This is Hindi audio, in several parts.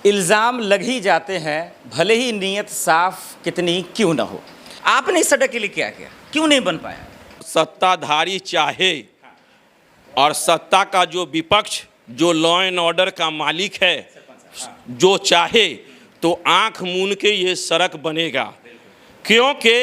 इल्ज़ाम लग ही जाते हैं, भले ही नीयत साफ कितनी क्यों ना हो। आपने इस सड़क के लिए क्या किया, क्यों नहीं बन पाया? सत्ताधारी चाहे और सत्ता का जो विपक्ष, जो लॉ एंड ऑर्डर का मालिक है, जो चाहे तो आंख मूंद के ये सड़क बनेगा, क्योंकि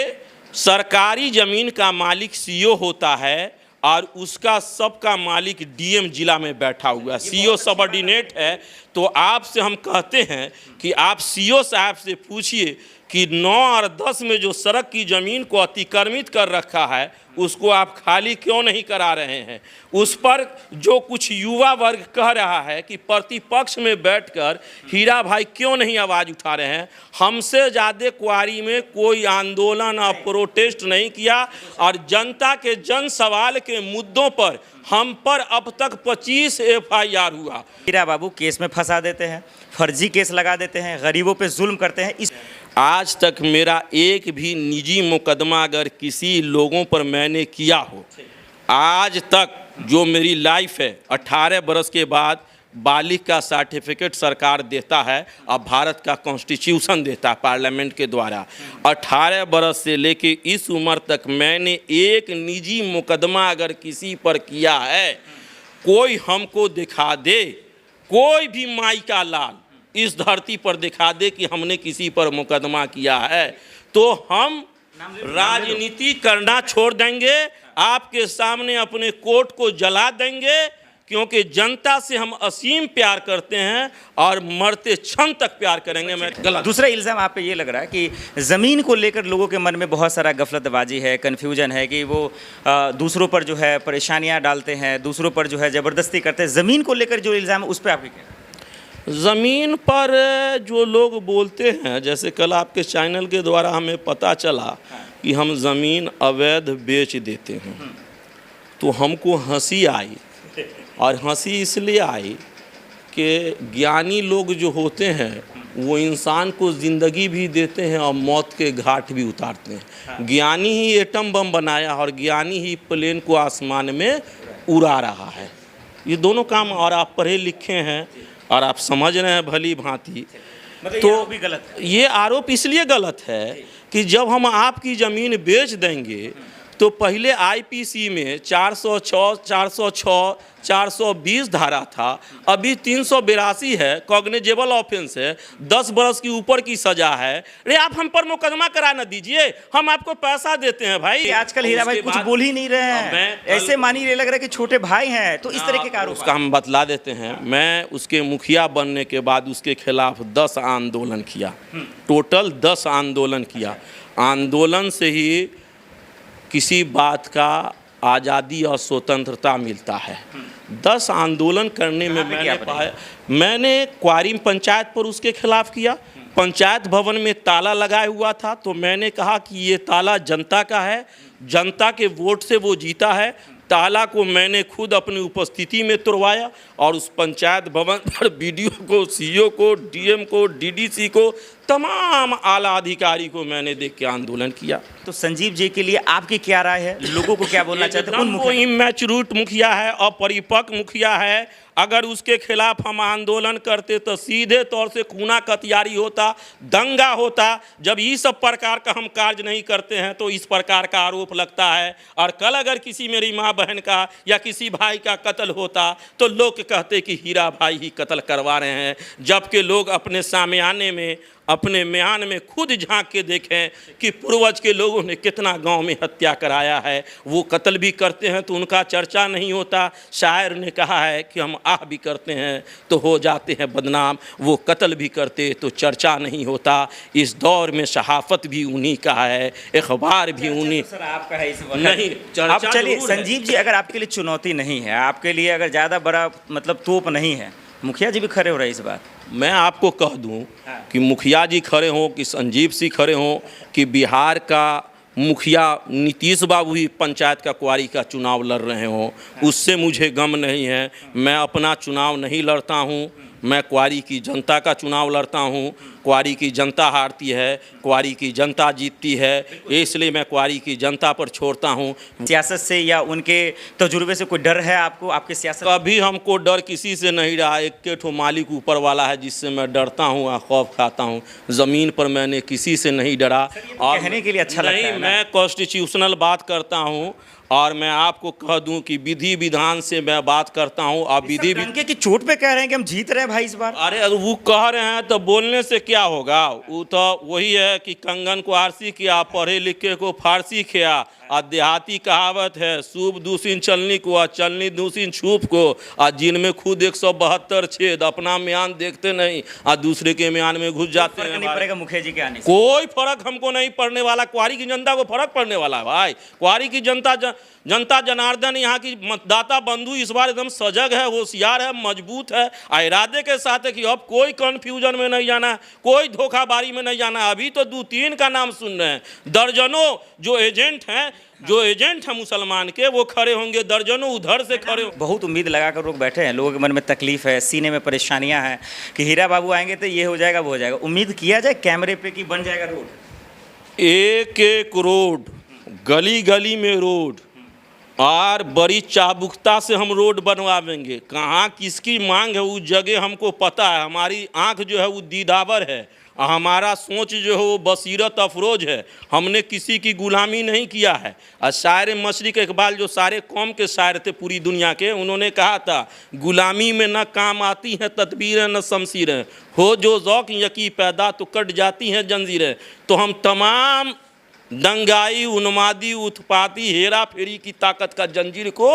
सरकारी ज़मीन का मालिक सीईओ होता है और उसका सबका मालिक डीएम जिला में बैठा हुआ है। सीईओ सबऑर्डिनेट है। तो आपसे हम कहते हैं कि आप सीईओ साहब से पूछिए कि 9 और 10 में जो सड़क की ज़मीन को अतिक्रमित कर रखा है उसको आप खाली क्यों नहीं करा रहे हैं। उस पर जो कुछ युवा वर्ग कह रहा है कि प्रतिपक्ष में बैठकर हीरा भाई क्यों नहीं आवाज़ उठा रहे हैं। हमसे ज़्यादा क्वारी में कोई आंदोलन और प्रोटेस्ट नहीं किया और जनता के जन सवाल के मुद्दों पर हम पर अब तक 25 FIR हुआ। हीरा बाबू केस में फंसा देते हैं, फर्जी केस लगा देते हैं, गरीबों पे जुल्म करते हैं। आज तक मेरा एक भी निजी मुकदमा अगर किसी लोगों पर मैंने किया हो, आज तक जो मेरी लाइफ है, 18 बरस के बाद बालिग का सर्टिफिकेट सरकार देता है और भारत का कॉन्स्टिट्यूशन देता है पार्लियामेंट के द्वारा। 18 बरस से लेके इस उम्र तक मैंने एक निजी मुकदमा अगर किसी पर किया है, कोई हमको दिखा दे, कोई भी माई का लाल इस धरती पर दिखा दे कि हमने किसी पर मुकदमा किया है, तो हम राजनीति करना छोड़ देंगे, आपके सामने अपने कोर्ट को जला देंगे, क्योंकि जनता से हम असीम प्यार करते हैं और मरते क्षण तक प्यार करेंगे। मैं गलत। दूसरा इल्ज़ाम आप पे ये लग रहा है कि ज़मीन को लेकर लोगों के मन में बहुत सारा गफलतबाजी है, कन्फ्यूजन है कि वो दूसरों पर जो है परेशानियां डालते हैं, दूसरों पर जो है ज़बरदस्ती करते हैं। ज़मीन को लेकर जो इल्ज़ाम है उस पर आपके क्या? ज़मीन पर जो लोग बोलते हैं, जैसे कल आपके चैनल के द्वारा हमें पता चला कि हम ज़मीन अवैध बेच देते हैं, तो हमको हंसी आई। और हंसी इसलिए आई कि ज्ञानी लोग जो होते हैं वो इंसान को ज़िंदगी भी देते हैं और मौत के घाट भी उतारते हैं। ज्ञानी ही एटम बम बनाया और ज्ञानी ही प्लेन को आसमान में उड़ा रहा है। ये दोनों काम, और आप पढ़े लिखे हैं और आप समझ रहे हैं भली भांति, तो भी गलत है। ये आरोप इसलिए गलत है कि जब हम आपकी ज़मीन बेच देंगे तो पहले आईपीसी में 406, 420 धारा था, अभी 382 है, कॉग्निजेबल ऑफेंस है, 10 बरस की ऊपर की सज़ा है। अरे आप हम पर मुकदमा करा ना दीजिए, हम आपको पैसा देते हैं भाई। आजकल हीरा भाई कुछ बोल ही नहीं रहे हैं, ऐसे मानिए लग रहा है कि छोटे भाई हैं, तो इस तरह के आरोप उसका हम बतला देते हैं। मैं उसके मुखिया बनने के बाद उसके खिलाफ 10 आंदोलन किया, टोटल 10 आंदोलन किया। आंदोलन से ही किसी बात का आज़ादी और स्वतंत्रता मिलता है। 10 आंदोलन करने में मैंने क्वारी पंचायत पर उसके खिलाफ किया। पंचायत भवन में ताला लगाया हुआ था, तो मैंने कहा कि ये ताला जनता का है, जनता के वोट से वो जीता है। ताला को मैंने खुद अपनी उपस्थिति में तोड़वाया और उस पंचायत भवन पर बीडीओ को, सीईओ को, डीएम को, डीडीसी को, तमाम आला अधिकारी को मैंने देख के आंदोलन किया। तो संजीव जी के लिए आपकी क्या राय है, लोगों को क्या बोलना चाहते हैं? वो इमैच्योर मुखिया है, अपरिपक्व मुखिया है। अगर उसके खिलाफ हम आंदोलन करते तो सीधे तौर से खूना कतियारी होता, दंगा होता। जब इस सब प्रकार का हम कार्य नहीं करते हैं तो इस प्रकार का आरोप लगता है। और कल अगर किसी मेरी माँ बहन का या किसी भाई का कत्ल होता तो लोग कहते कि हीरा भाई ही कत्ल करवा रहे हैं, जबकि लोग अपने सामयाने में, अपने म्यान में खुद झांक के देखें कि पूर्वज के लोगों ने कितना गांव में हत्या कराया है। वो कत्ल भी करते हैं तो उनका चर्चा नहीं होता। शायर ने कहा है कि हम आह भी करते हैं तो हो जाते हैं बदनाम, वो कत्ल भी करते तो चर्चा नहीं होता। इस दौर में सहाफ़त भी उन्हीं का है, अखबार भी उन्हीं सर आपका है इस वक्त। नहीं। अब चलिए संजीव जी, अगर आपके लिए चुनौती नहीं है, आपके लिए अगर ज़्यादा बड़ा मतलब तोप नहीं है, मुखिया जी भी खड़े हो रहे इस बात। मैं आपको कह दूं कि मुखिया जी खड़े हों, कि संजीव सिंह खड़े हों, कि बिहार का मुखिया नीतीश बाबू ही पंचायत का क्वारी का चुनाव लड़ रहे हों, उससे मुझे गम नहीं है। मैं अपना चुनाव नहीं लड़ता हूं, मैं क्वारी की जनता का चुनाव लड़ता हूँ, क्वारी की जनता हारती है, क्वारी की जनता जीतती है, इसलिए मैं क्वारी की जनता पर छोड़ता हूँ। सियासत से या उनके तजुर्बे से कोई डर है आपको, आपके सियासत? कभी हमको डर किसी से नहीं रहा, एक ठो मालिक ऊपर वाला है जिससे मैं डरता हूँ और खौफ खाता हूँ। ज़मीन पर मैंने किसी से नहीं डरा। और कहने के लिए अच्छा लगता है नहीं, ना? मैं कॉन्स्टिट्यूशनल बात करता हूँ और मैं आपको कह दूं कि विधि विधान से मैं बात करता हूँ। आप विधि डंके की चोट पे कह रहे हैं कि हम जीत रहे हैं भाई इस बार। अरे वो कह रहे हैं तो बोलने से क्या होगा? वो तो वही है कि कंगन को आरसी किया, पढ़े लिखे को फारसी किया। और देहाती कहावत है, सूप दूसिन चलनी को और चलनी दूसिन छूप को, और जिनमें खुद 172 छेद, अपना म्यान देखते नहीं और दूसरे के म्यान में घुस जाते फर्क हैं। नहीं पड़ेगा मुखिया जी के आने से? कोई फर्क हमको नहीं पड़ने वाला, क्वारी की जनता को फर्क पड़ने वाला है भाई। क्वारी की जनता जनार्दन यहाँ की मतदाता बंधु इस बार एकदम सजग है, होशियार है, मजबूत है, इरादे के साथ है कि अब कोई कन्फ्यूजन में नहीं जाना, कोई धोखाबारी में नहीं जाना। अभी तो 2-3 का नाम सुन रहे हैं, दर्जनों जो एजेंट हैं मुसलमान के, वो खड़े होंगे, दर्जनों उधर से खड़े होंगे। बहुत उम्मीद लगाकर लोग बैठे हैं, लोगों के मन में तकलीफ है, सीने में परेशानियां हैं कि हीरा बाबू आएंगे तो ये हो जाएगा वो हो जाएगा। उम्मीद किया जाए कैमरे पे कि बन जाएगा रोड? एक एक रोड, गली गली में रोड, और बड़ी चाबुकता से हम रोड बनवाएंगे। कहाँ किसकी मांग है उस जगह हमको पता है। हमारी आंख जो है वो दीदावर है, हमारा सोच जो है वो बसीरत अफरोज है। हमने किसी की गुलामी नहीं किया है। और शायर मशरिक इकबाल जो सारे कौम के शायर थे पूरी दुनिया के, उन्होंने कहा था, गुलामी में न काम आती हैं तदबीरें न शमशीरें, हो जो ज़ौक़ यकी पैदा तो कट जाती हैं जंजीरें। तो हम तमाम दंगाई, उन्मादी, उत्पाती, हेरा फेरी की ताकत का जंजीर को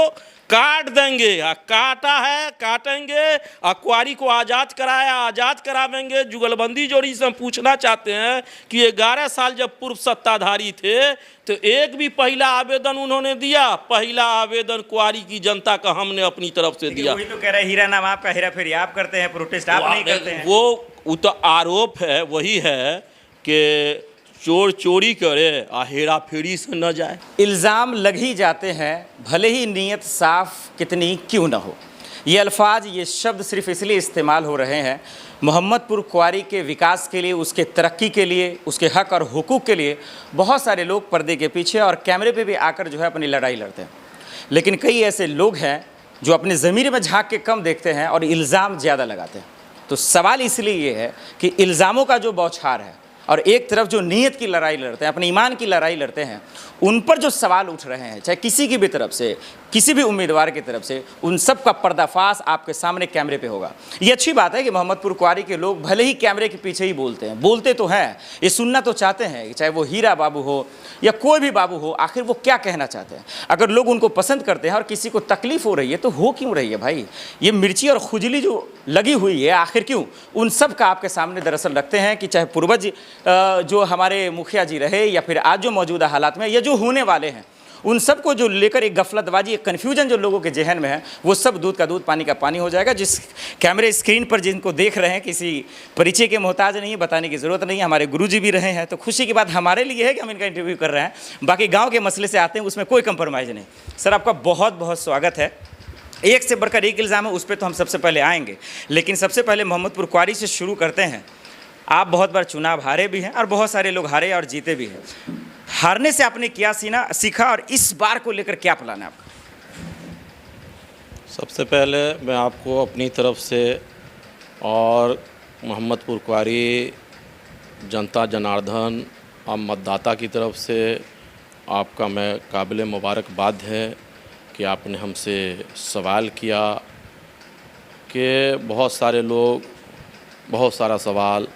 काट देंगे। काटा है, काटेंगे। क्वारी को आज़ाद कराया, आज़ाद करावेंगे। जुगलबंदी जोड़ी से हम पूछना चाहते हैं कि 11 साल जब पूर्व सत्ताधारी थे तो एक भी पहला आवेदन उन्होंने दिया? पहला आवेदन क्वारी की जनता का हमने अपनी तरफ से दिया। वही तो कह रहे हैं, हीरा नाम आपका, हेरा फेरी आप करते हैं, प्रोटेस्ट आप नहीं करते हैं। वो तो आरोप है, वही है कि चोर चोरी करे और हेरा फेरी से न जाए। इल्ज़ाम लग ही जाते हैं, भले ही नीयत साफ कितनी क्यों ना हो। ये अल्फाज, ये शब्द सिर्फ इसलिए इस्तेमाल हो रहे हैं, मोहम्मदपुर क्वारी के विकास के लिए, उसके तरक्की के लिए, उसके हक और हुकूक के लिए बहुत सारे लोग पर्दे के पीछे और कैमरे पे भी आकर जो है अपनी लड़ाई लड़ते हैं। लेकिन कई ऐसे लोग हैं जो अपने ज़मीर में झांक के कम देखते हैं और इल्ज़ाम ज़्यादा लगाते हैं। तो सवाल इसलिए ये है कि इल्ज़ामों का जो बौछार है और एक तरफ जो नीयत की लड़ाई लड़ते हैं, अपने ईमान की लड़ाई लड़ते हैं, उन पर जो सवाल उठ रहे हैं, चाहे किसी की भी तरफ से, किसी भी उम्मीदवार की तरफ से, उन सब का पर्दाफाश आपके सामने कैमरे पे होगा। ये अच्छी बात है कि मोहम्मदपुर क्वारी के लोग भले ही कैमरे के पीछे ही बोलते हैं, बोलते तो हैं, ये सुनना तो चाहते हैं, चाहे वो हीरा बाबू हो या कोई भी बाबू हो, आखिर वो क्या कहना चाहते हैं। अगर लोग उनको पसंद करते हैं और किसी को तकलीफ हो रही है तो हो क्यों रही है भाई? ये मिर्ची और खुजली जो लगी हुई है आखिर क्यों? उन सब का आपके सामने दरअसल रखते हैं कि चाहे पूर्वज जो हमारे मुखिया जी रहे या फिर आज जो मौजूदा हालात में या जो होने वाले हैं, उन सब को जो लेकर एक गफलतबाजी, एक कन्फ्यूजन जो लोगों के जहन में है, वो सब दूध का दूध पानी का पानी हो जाएगा। जिस कैमरे स्क्रीन पर जिनको देख रहे हैं, किसी परिचय के मोहताज नहीं है, बताने की ज़रूरत नहीं है, हमारे गुरुजी भी रहे हैं। तो खुशी की बात हमारे लिए है कि हम इनका इंटरव्यू कर रहे हैं। बाकी गाँव के मसले से आते हैं, उसमें कोई कंप्रोमाइज़ नहीं। सर, आपका बहुत बहुत स्वागत है। एक से बढ़कर एक इल्ज़ाम है, उस पर तो हम सबसे पहले आएंगे, लेकिन सबसे पहले मोहम्मदपुर क्वारी से शुरू करते हैं। आप बहुत बार चुनाव हारे भी हैं और बहुत सारे लोग हारे और जीते भी हैं। हारने से आपने क्या सीखा और इस बार को लेकर क्या प्लान है आपका? सबसे पहले मैं आपको अपनी तरफ से और मोहम्मदपुर क्वारी जनता जनार्दन और मतदाता की तरफ से आपका मैं काबिल मुबारकबाद है कि आपने हमसे सवाल किया कि बहुत सारे लोग, बहुत सारा सवाल।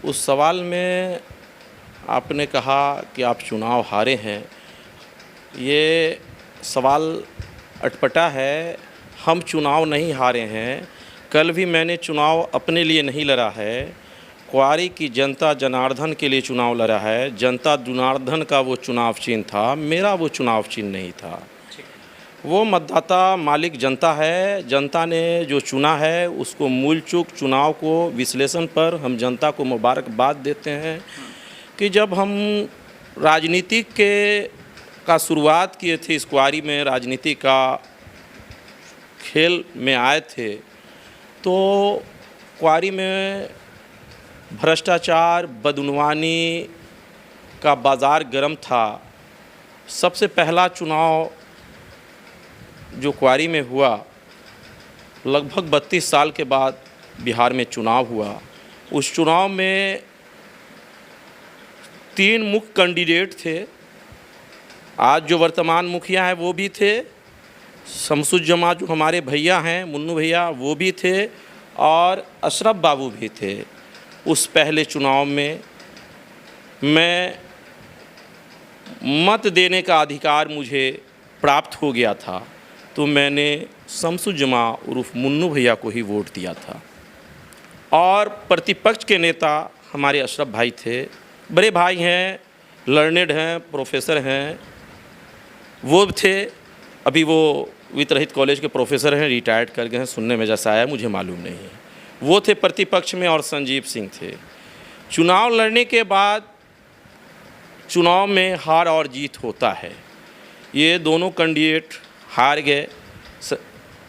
उस सवाल में आपने कहा कि आप चुनाव हारे हैं। ये सवाल अटपटा है। हम चुनाव नहीं हारे हैं। कल भी मैंने चुनाव अपने लिए नहीं लड़ा है, क्वारी की जनता जनार्दन के लिए चुनाव लड़ा है। जनता जनार्दन का वो चुनाव चिन्ह था, मेरा वो चुनाव चिन्ह नहीं था। वो मतदाता मालिक जनता है। जनता ने जो चुना है उसको मूल चूक चुनाव को विश्लेषण पर हम जनता को मुबारकबाद देते हैं कि जब हम राजनीति का शुरुआत किए थे, इस क्वारी में राजनीति का खेल में आए थे, तो क्वारी में भ्रष्टाचार, बदनवानी का बाज़ार गर्म था। सबसे पहला चुनाव जो क्वारी में हुआ, लगभग 32 साल के बाद बिहार में चुनाव हुआ। उस चुनाव में 3 मुख्य कैंडिडेट थे। आज जो वर्तमान मुखिया हैं वो भी थे, शमसुज्जमा जो हमारे भैया हैं, मुन्नू भैया, वो भी थे, और अशरफ बाबू भी थे। उस पहले चुनाव में मैं मत देने का अधिकार मुझे प्राप्त हो गया था, तो मैंने शमसुज्जमा उर्फ मुन्नू भैया को ही वोट दिया था। और प्रतिपक्ष के नेता हमारे अशरफ भाई थे, बड़े भाई हैं, लर्नेड हैं, प्रोफेसर हैं, वो थे। अभी वो वित्त कॉलेज के प्रोफेसर हैं, रिटायर्ड कर गए हैं, सुनने में जैसा आया, मुझे मालूम नहीं है। वो थे प्रतिपक्ष में, और संजीव सिंह थे। चुनाव लड़ने के बाद चुनाव में हार और जीत होता है। ये दोनों कैंडिडेट हार गए।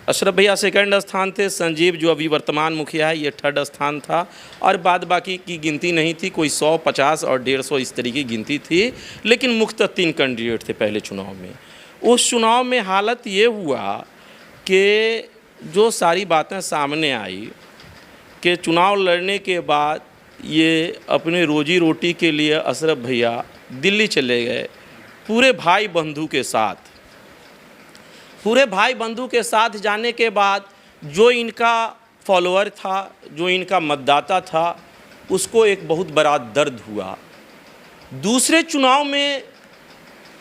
अशरफ भैया सेकंड स्थान थे, संजीव जो अभी वर्तमान मुखिया है ये थर्ड स्थान था, और बाद बाकी की गिनती नहीं थी, कोई 100, 50 और 150 इस तरीके की गिनती थी, लेकिन मुख्यतः 3 कैंडिडेट थे पहले चुनाव में। उस चुनाव में हालत ये हुआ कि जो सारी बातें सामने आई कि चुनाव लड़ने के बाद ये अपने रोजी रोटी के लिए अशरफ भैया दिल्ली चले गए पूरे भाई बंधु के साथ। पूरे भाई बंधु के साथ जाने के बाद जो इनका फॉलोअर था, जो इनका मतदाता था, उसको एक बहुत बड़ा दर्द हुआ। दूसरे चुनाव में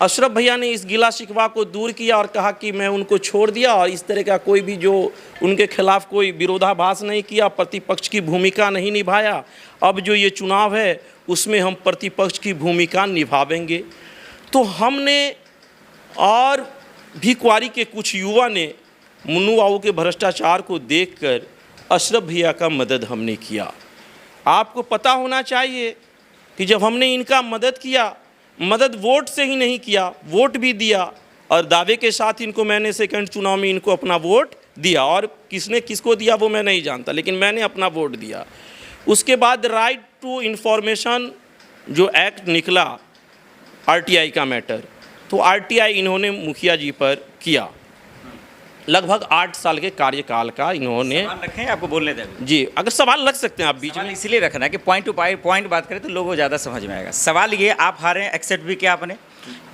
अशरफ भैया ने इस गिला शिकवा को दूर किया और कहा कि मैं उनको छोड़ दिया, और इस तरह का कोई भी जो उनके खिलाफ कोई विरोधाभास नहीं किया, प्रतिपक्ष की भूमिका नहीं निभाया। अब जो ये चुनाव है उसमें हम प्रतिपक्ष की भूमिका निभावेंगे। तो हमने और भी क्वारी के कुछ युवा ने मुन्नू बाबू के भ्रष्टाचार को देखकर अशरफ भैया का मदद हमने किया। आपको पता होना चाहिए कि जब हमने इनका मदद किया, मदद वोट से ही नहीं किया, वोट भी दिया, और दावे के साथ इनको मैंने सेकंड चुनाव में इनको अपना वोट दिया, और किसने किसको दिया वो मैं नहीं जानता, लेकिन मैंने अपना वोट दिया। उसके बाद राइट टू इन्फॉर्मेशन जो एक्ट निकला, आरटीआई का मैटर, तो आरटीआई इन्होंने मुखिया जी पर किया। लगभग 8 साल के कार्यकाल का इन्होंने। सवाल रखें, आपको बोलने दें जी, अगर सवाल रख सकते हैं आप बीच सवाल में। इसलिए रखना है कि पॉइंट टू पॉइंट बात करें तो लोगों को ज़्यादा समझ में आएगा। सवाल ये, आप हारे, एक्सेप्ट भी किया आपने,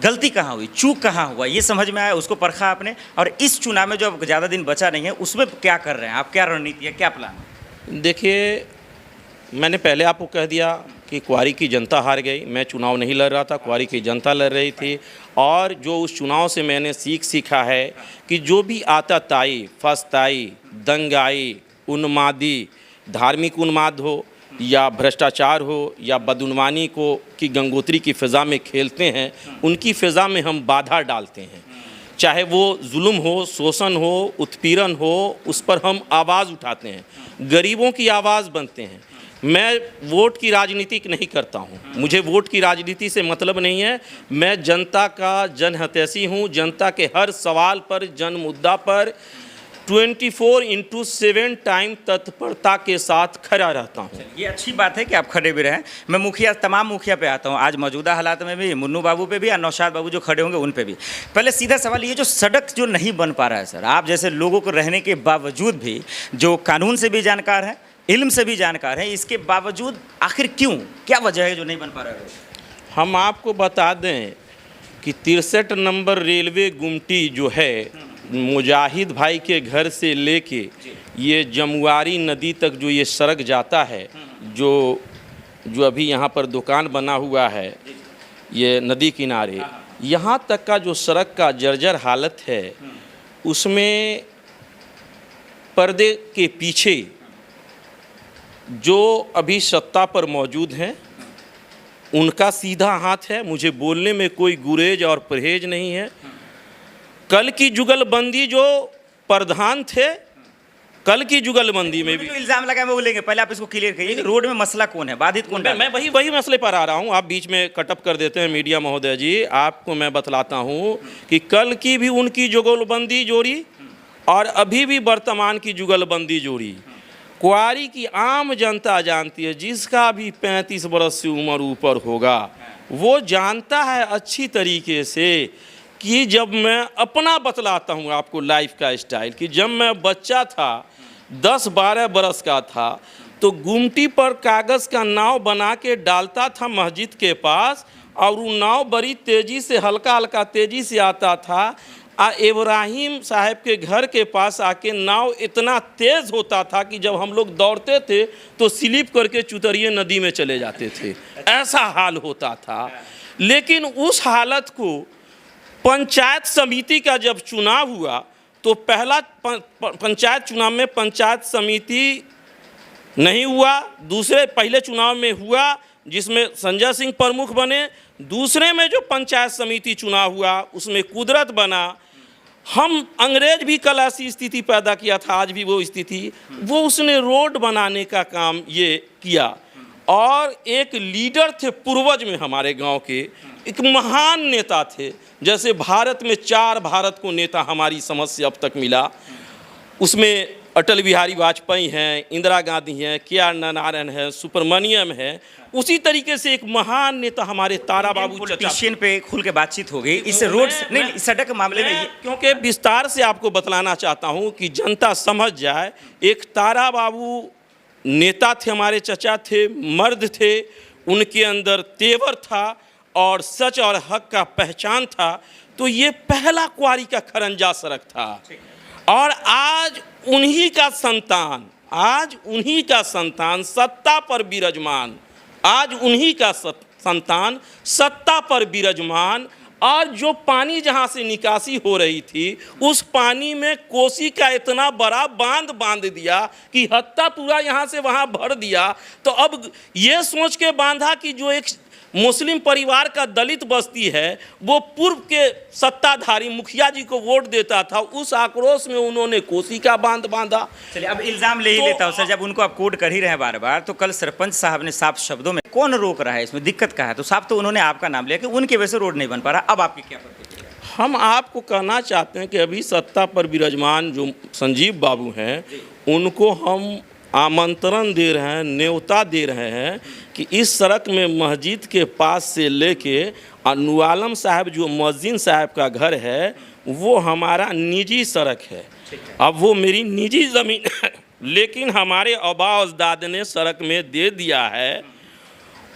गलती कहाँ हुई, चूक कहाँ हुआ, ये समझ में आया, उसको परखा आपने, और इस चुनाव में जो अब ज़्यादा दिन बचा नहीं है उसमें क्या कर रहे हैं आप, क्या रणनीति है, क्या प्लान है? देखिए, मैंने पहले आपको कह दिया कि क्वारी की जनता हार गई। मैं चुनाव नहीं लड़ रहा था, क्वारी की जनता लड़ रही थी। और जो उस चुनाव से मैंने सीखा है कि जो भी आतताई, फस्ताई, दंगाई, उन्मादी, धार्मिक उन्माद हो या भ्रष्टाचार हो या बदनवानी को की गंगोत्री की फ़िज़ा में खेलते हैं, उनकी फ़िज़ा में हम बाधा डालते हैं। चाहे वो जुल्म हो, शोषण हो, उत्पीड़न हो, उस पर हम आवाज़ उठाते हैं, गरीबों की आवाज़ बनते हैं। मैं वोट की राजनीति नहीं करता हूं, मुझे वोट की राजनीति से मतलब नहीं है। मैं जनता का जनहितैषी हूं, जनता के हर सवाल पर, जन मुद्दा पर 24/7 टाइम तत्परता के साथ खड़ा रहता हूं। ये अच्छी बात है कि आप खड़े भी रहें। मैं तमाम मुखिया पे आता हूं, आज मौजूदा हालात में भी मुन्नू बाबू पे भी और नौशाद बाबू जो खड़े होंगे उन पे भी। पहले सीधा सवाल, ये जो सड़क जो नहीं बन पा रहा है सर, आप जैसे लोगों को रहने के बावजूद भी, जो कानून से भी जानकार हैं, इल्म से भी जानकार हैं, इसके बावजूद आखिर क्यों, क्या वजह है जो नहीं बन पा रहा है? हम आपको बता दें कि 63 नंबर रेलवे गुमटी जो है, मुजाहिद भाई के घर से लेके ये जमुआरी नदी तक जो ये सड़क जाता है, जो अभी यहाँ पर दुकान बना हुआ है ये नदी किनारे, यहाँ तक का जो सड़क का जर्जर हालत है, उसमें पर्दे के पीछे जो अभी सत्ता पर मौजूद हैं उनका सीधा हाथ है। मुझे बोलने में कोई गुरेज और परहेज नहीं है। कल की जुगलबंदी जो प्रधान थे, कल की जुगलबंदी में भी इल्जाम लगा, मैं बोलेंगे, पहले आप इसको क्लियर करिए, रोड में मसला कौन है, बाधित कौन है? मैं वही मसले पर आ रहा हूं। आप बीच में कटअप कर देते हैं मीडिया महोदय जी। आपको मैं बतलाता हूं कि कल की भी उनकी जुगलबंदी जोड़ी और अभी भी वर्तमान की जुगलबंदी जोड़ी, क्वारी की आम जनता जानती है, जिसका भी 35 बरस से उम्र ऊपर होगा वो जानता है अच्छी तरीके से कि जब मैं अपना बतलाता हूँ आपको लाइफ का स्टाइल, कि जब मैं बच्चा था 10-12 बरस का था तो गुमटी पर कागज़ का नाव बना के डालता था मस्जिद के पास, और वो नाव बड़ी तेज़ी से हल्का हल्का तेज़ी से आता था। इब्राहिम साहब के घर के पास आके नाव इतना तेज़ होता था कि जब हम लोग दौड़ते थे तो स्लिप करके चुतरिए नदी में चले जाते थे, ऐसा हाल होता था। लेकिन उस हालत को पंचायत समिति का जब चुनाव हुआ तो पहला पंचायत चुनाव में पंचायत समिति नहीं हुआ, पहले चुनाव में हुआ जिसमें संजय सिंह प्रमुख बने, दूसरे में जो पंचायत समिति चुनाव हुआ उसमें कुदरत बना। हम अंग्रेज भी कल ऐसी स्थिति पैदा किया था, आज भी वो स्थिति, वो उसने रोड बनाने का काम ये किया। और एक लीडर थे पूर्वज में हमारे गांव के, एक महान नेता थे, जैसे भारत में 4 भारत को नेता हमारी समझ से अब तक मिला, उसमें अटल बिहारी वाजपेयी हैं, इंदिरा गांधी हैं, के.आर. नारायण हैं, सुब्रमण्यम है, उसी तरीके से एक महान नेता हमारे तारा बाबू पॉलिटिशियन पे खुल के बातचीत हो गई इस रोड नहीं सड़क मामले में, क्योंकि विस्तार से आपको बतलाना चाहता हूं कि जनता समझ जाए। एक तारा बाबू नेता थे, हमारे चचा थे, मर्द थे, उनके अंदर तेवर था और सच और हक का पहचान था। तो ये पहला क्वारी का खरंजा सड़क था, और आज उन्हीं का संतान सत्ता पर विराजमान, आज उन्हीं का संतान सत्ता पर विराजमान। और जो पानी जहाँ से निकासी हो रही थी उस पानी में कोसी का इतना बड़ा बांध दिया कि हत्ता पूरा यहाँ से वहाँ भर दिया। तो अब ये सोच के बांधा कि जो एक मुस्लिम परिवार का दलित बस्ती है वो पूर्व के सत्ताधारी मुखिया जी को वोट देता था, उस आक्रोश में उन्होंने कोसी का बांध बांधा। चलिए अब इल्ज़ाम ले ही लेता हूँ सर, जब उनको आप कोट कर ही रहे हैं बार बार, तो कल सरपंच साहब ने साफ शब्दों में, कौन रोक रहा है इसमें, दिक्कत क्या है, तो साफ तो उन्होंने आपका नाम लिया कि उनकी वजह से रोड नहीं बन पा रहा। अब आपकी क्या प्रतिक्रिया? हम आपको कहना चाहते हैं कि अभी सत्ता पर विराजमान जो संजीव बाबू हैं उनको हम आमंत्रण दे रहे हैं, न्योता दे रहे हैं कि इस सड़क में मस्जिद के पास से लेके नूर आलम साहब जो मुअज्जिन साहब का घर है वो हमारा निजी सड़क है। अब वो मेरी निजी ज़मीन है, लेकिन हमारे आबा अजदाद ने सड़क में दे दिया है,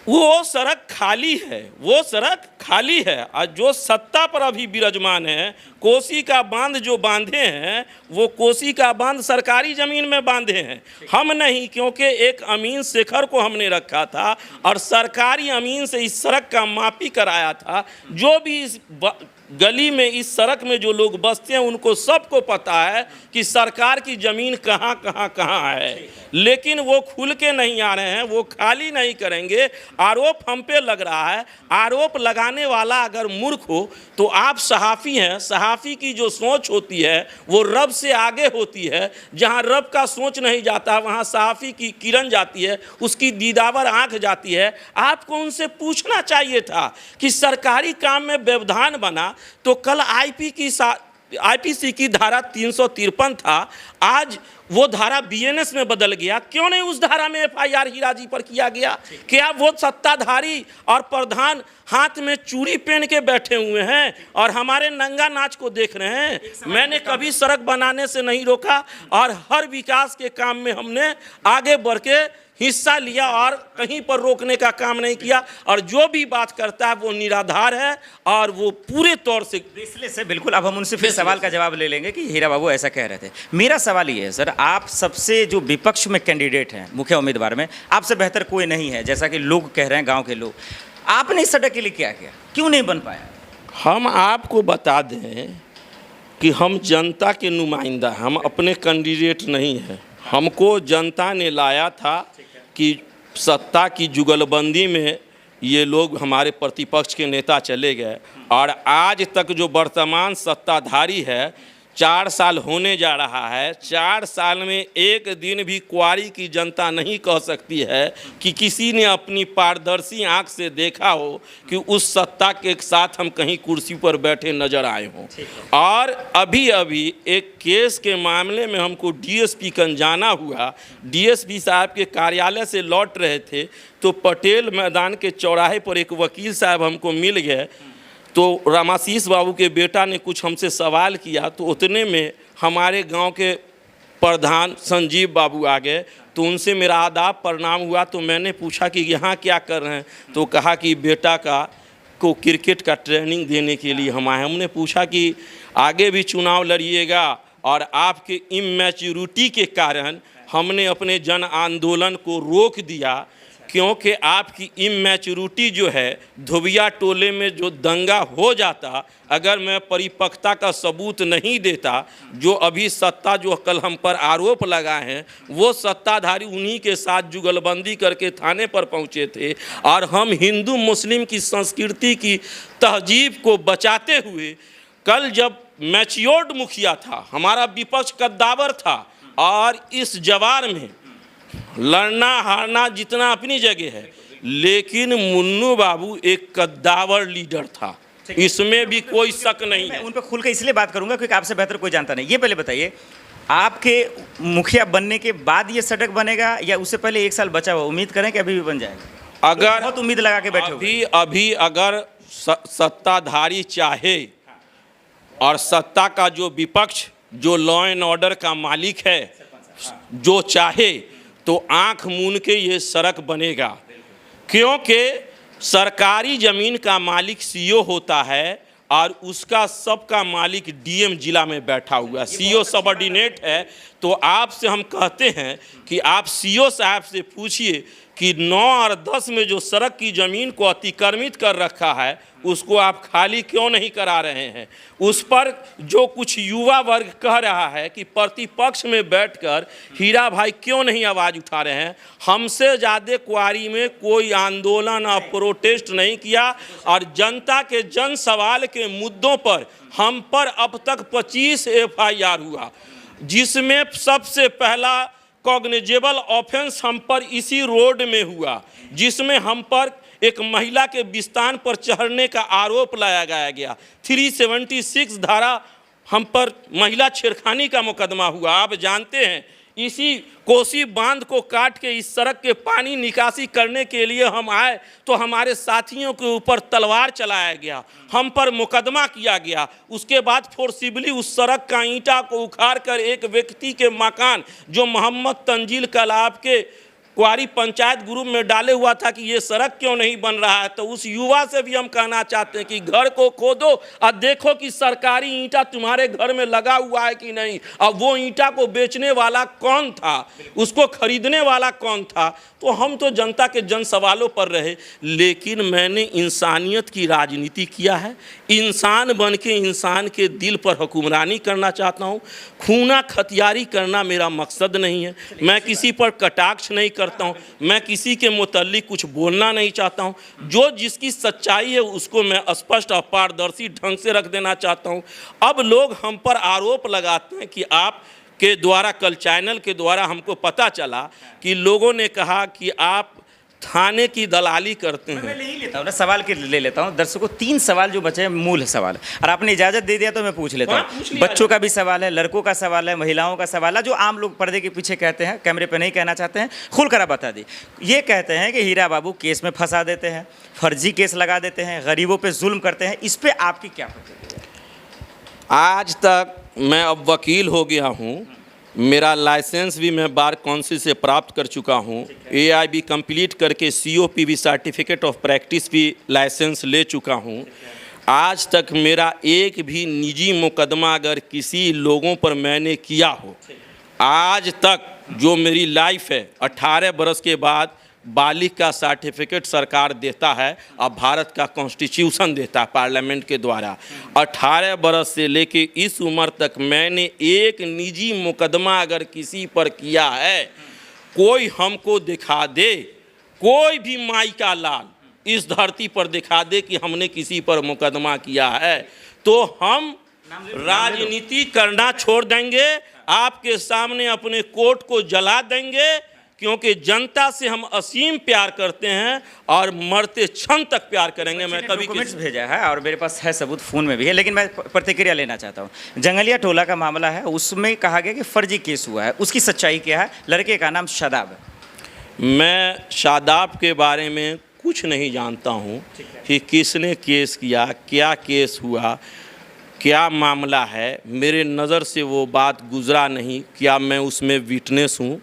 वो सड़क खाली है, वो सड़क खाली है। और जो सत्ता पर अभी विराजमान है, कोसी का बांध जो बांधे हैं वो कोसी का बांध सरकारी ज़मीन में बांधे हैं, हम नहीं, क्योंकि एक अमीन शेखर को हमने रखा था और सरकारी अमीन से इस सड़क का मापी कराया था। जो भी इस गली में इस सड़क में जो लोग बसते हैं उनको सबको पता है कि सरकार की ज़मीन कहाँ है, लेकिन वो खुल के नहीं आ रहे हैं, वो खाली नहीं करेंगे। आरोप हम पे लग रहा है, आरोप लगाने वाला अगर मूर्ख हो तो आप सहाफ़ी हैं, सहाफ़ी की जो सोच होती है वो रब से आगे होती है। जहाँ रब का सोच नहीं जाता वहाँ सहाफ़ी की किरण जाती है, उसकी दीदावर आँख जाती है। आपको उनसे चाहिए था कि सरकारी काम में व्यवधान बना तो कल आईपीसी की धारा 353 था, आज वो धारा बीएनएस में बदल गया। क्यों नहीं उस धारा में एफआईआर हीरा जी पर किया गया? क्या वो सत्ताधारी और प्रधान हाथ में चूड़ी पहन के बैठे हुए हैं और हमारे नंगा नाच को देख रहे हैं? मैंने कभी सड़क बनाने से नहीं रोका और हर विकास के काम में हमने आगे बढ़ के हिस्सा लिया और कहीं पर रोकने का काम नहीं किया। और जो भी बात करता है वो निराधार है और वो पूरे तौर से इसलिए बिल्कुल। अब हम उनसे फिर सवाल का जवाब ले लेंगे कि हीरा बाबू ऐसा कह रहे थे। मेरा सवाल ये है सर, आप सबसे जो विपक्ष में कैंडिडेट हैं, मुख्य उम्मीदवार में, आपसे बेहतर कोई नहीं है, जैसा कि लोग कह रहे हैं, गाँव के लोग। आपने इस सड़क के लिए क्या किया, क्यों नहीं बन पाया? हम आपको बता दें कि हम जनता के नुमाइंदा, हम अपने कैंडिडेट नहीं हैं। हमको जनता ने लाया था कि सत्ता की जुगलबंदी में ये लोग हमारे प्रतिपक्ष के नेता चले गए और आज तक जो वर्तमान सत्ताधारी है 4 साल होने जा रहा है। 4 साल में एक दिन भी क्वारी की जनता नहीं कह सकती है कि किसी ने अपनी पारदर्शी आंख से देखा हो कि उस सत्ता के साथ हम कहीं कुर्सी पर बैठे नजर आए हों। और अभी अभी एक केस के मामले में हमको डीएसपी का जाना हुआ। डीएसपी साहब के कार्यालय से लौट रहे थे तो पटेल मैदान के चौराहे पर एक वकील साहब हमको मिल गए। तो रामाशीष बाबू के बेटा ने कुछ हमसे सवाल किया तो उतने में हमारे गांव के प्रधान संजीव बाबू आ गए। तो उनसे मेरा आदाब प्रणाम हुआ। तो मैंने पूछा कि यहाँ क्या कर रहे हैं, तो कहा कि बेटा को क्रिकेट का ट्रेनिंग देने के लिए हम आए। हमने पूछा कि आगे भी चुनाव लड़िएगा, और आपके इमैच्योरिटी के कारण हमने अपने जन आंदोलन को रोक दिया, क्योंकि आपकी इमैच्योरिटी जो है, धोबिया टोले में जो दंगा हो जाता, अगर मैं परिपक्वता का सबूत नहीं देता, जो अभी सत्ता जो कल हम पर आरोप लगाए हैं, वो सत्ताधारी उन्हीं के साथ जुगलबंदी करके थाने पर पहुंचे थे। और हम हिंदू मुस्लिम की संस्कृति की तहजीब को बचाते हुए, कल जब मैच्योर्ड मुखिया था, हमारा विपक्ष कद्दावर था, और इस जवार में लड़ना हारना जितना अपनी जगह है, लेकिन मुन्नू बाबू एक कद्दावर लीडर था, इसमें भी कोई शक नहीं है। मैं उन पर खुल के इसलिए बात करूंगा क्योंकि आपसे बेहतर कोई जानता नहीं। ये पहले बताइए, आपके मुखिया बनने के बाद ये सड़क बनेगा या उससे पहले 1 साल बचा हुआ? उम्मीद करें कि अभी भी बन जाएगा। अगर बहुत उम्मीद लगा के बैठे अभी अगर सत्ताधारी चाहे और सत्ता का जो विपक्ष, जो लॉ एंड ऑर्डर का मालिक है, जो चाहे तो आंख मूंद के ये सड़क बनेगा। क्योंकि सरकारी ज़मीन का मालिक सीओ होता है और उसका सबका मालिक डीएम जिला में बैठा हुआ है। सीओ सबऑर्डिनेट है। तो आपसे हम कहते हैं कि आप सीओ साहब से पूछिए कि 9 और 10 में जो सड़क की ज़मीन को अतिक्रमित कर रखा है, उसको आप खाली क्यों नहीं करा रहे हैं? उस पर जो कुछ युवा वर्ग कह रहा है कि प्रतिपक्ष में बैठकर हीरा भाई क्यों नहीं आवाज़ उठा रहे हैं? हमसे ज़्यादा क्वारी में कोई आंदोलन और प्रोटेस्ट नहीं किया, और जनता के जन सवाल के मुद्दों पर हम पर अब तक 25 FIR हुआ, जिसमें सबसे पहला कॉग्निजेबल ऑफेंस हम पर इसी रोड में हुआ, जिसमें हम पर एक महिला के बिस्तान पर चढ़ने का आरोप लगाया गया। 376 धारा हम पर महिला छेड़खानी का मुकदमा हुआ। आप जानते हैं, इसी कोसी बांध को काट के इस सड़क के पानी निकासी करने के लिए हम आए तो हमारे साथियों के ऊपर तलवार चलाया गया, हम पर मुकदमा किया गया। उसके बाद फोर्सिबली उस सड़क का ईंटा को उखाड़ कर एक व्यक्ति के मकान, जो मोहम्मद तंजील कलाब के क्वारी पंचायत ग्रुप में डाले हुआ था कि ये सड़क क्यों नहीं बन रहा है, तो उस युवा से भी हम कहना चाहते हैं कि घर को खोदो और देखो कि सरकारी ईंटा तुम्हारे घर में लगा हुआ है कि नहीं। अब वो ईंटा को बेचने वाला कौन था, उसको खरीदने वाला कौन था? तो हम तो जनता के जन सवालों पर रहे, लेकिन मैंने इंसानियत की राजनीति किया है। इंसान बन के इंसान के दिल पर हुक्मरानी करना चाहता हूँ। खूना खतियारी करना मेरा मकसद नहीं है। मैं किसी पर कटाक्ष नहीं करता हूँ, मैं किसी के मुतल्लिक कुछ बोलना नहीं चाहता हूँ। जो जिसकी सच्चाई है उसको मैं स्पष्ट और पारदर्शी ढंग से रख देना चाहता हूँ। अब लोग हम पर आरोप लगाते हैं कि आप के द्वारा, कल चैनल के द्वारा हमको पता चला कि लोगों ने कहा कि आप थाने की दलाली करते हैं। मैं ले ही लेता हूँ ना, सवाल के ले लेता हूँ। दर्शकों, 3 सवाल जो बचे हैं, मूल सवाल, और आपने इजाज़त दे दिया तो मैं पूछ लेता हूँ। बच्चों का भी सवाल है, लड़कों का सवाल है, महिलाओं का सवाल है, जो आम लोग पर्दे के पीछे कहते हैं, कैमरे पे नहीं कहना चाहते हैं। खुल कर बता दी। ये कहते हैं कि हीरा बाबू केस में फंसा देते हैं, फर्जी केस लगा देते हैं, गरीबों पर जुल्म करते हैं। इस पर आपकी क्या प्रतिक्रिया? आज तक मैं अब वकील हो गया हूँ, मेरा लाइसेंस भी मैं बार काउंसिल से प्राप्त कर चुका हूँ। AIB कंप्लीट करके COPB सर्टिफिकेट ऑफ प्रैक्टिस भी लाइसेंस ले चुका हूँ। आज तक मेरा एक भी निजी मुकदमा अगर किसी लोगों पर मैंने किया हो, आज तक जो मेरी लाइफ है, 18 बरस के बाद बालिग का सर्टिफिकेट सरकार देता है और भारत का कॉन्स्टिट्यूशन देता है पार्लियामेंट के द्वारा। 18 बरस से लेके इस उम्र तक मैंने एक निजी मुकदमा अगर किसी पर किया है, कोई हमको दिखा दे, कोई भी माई का लाल इस धरती पर दिखा दे कि हमने किसी पर मुकदमा किया है, तो हम राजनीति करना छोड़ देंगे, आपके सामने अपने कोर्ट को जला देंगे, क्योंकि जनता से हम असीम प्यार करते हैं और मरते क्षण तक प्यार करेंगे। मैं कभी डॉक्यूमेंट्स भेजा है और मेरे पास है, सबूत फ़ोन में भी है, लेकिन मैं प्रतिक्रिया लेना चाहता हूँ। जंगलिया टोला का मामला है, उसमें कहा गया कि फर्जी केस हुआ है, उसकी सच्चाई क्या है? लड़के का नाम शादाब है। मैं शादाब के बारे में कुछ नहीं जानता हूँ कि किसने केस किया, क्या केस हुआ, क्या मामला है। मेरे नज़र से वो बात गुजरा नहीं। क्या मैं उसमें विटनेस हूँ?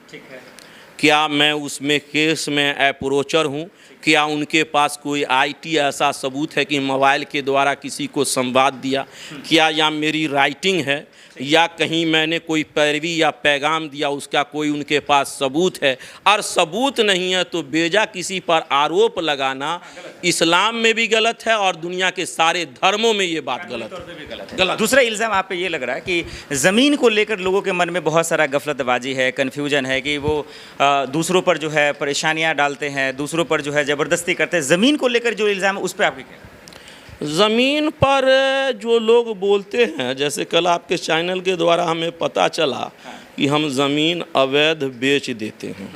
क्या मैं उसमें केस में अप्रोचर हूँ? क्या उनके पास कोई आईटी ऐसा सबूत है कि मोबाइल के द्वारा किसी को संवाद दिया? क्या या मेरी राइटिंग है, या कहीं मैंने कोई पैरवी या पैगाम दिया, उसका कोई उनके पास सबूत है? और सबूत नहीं है तो बेजा किसी पर आरोप लगाना इस्लाम में भी गलत है और दुनिया के सारे धर्मों में ये बात गलत है। गलत। दूसरा इल्ज़ाम आप पे ये लग रहा है कि ज़मीन को लेकर लोगों के मन में बहुत सारा गफलतबाजी है, कन्फ्यूजन है कि वो दूसरों पर जो है परेशानियां डालते हैं, दूसरों पर जो है ज़बरदस्ती करते हैं। ज़मीन को लेकर जो इल्ज़ाम है उस पर आपकी क्या? ज़मीन पर जो लोग बोलते हैं, जैसे कल आपके चैनल के द्वारा हमें पता चला कि हम ज़मीन अवैध बेच देते हैं,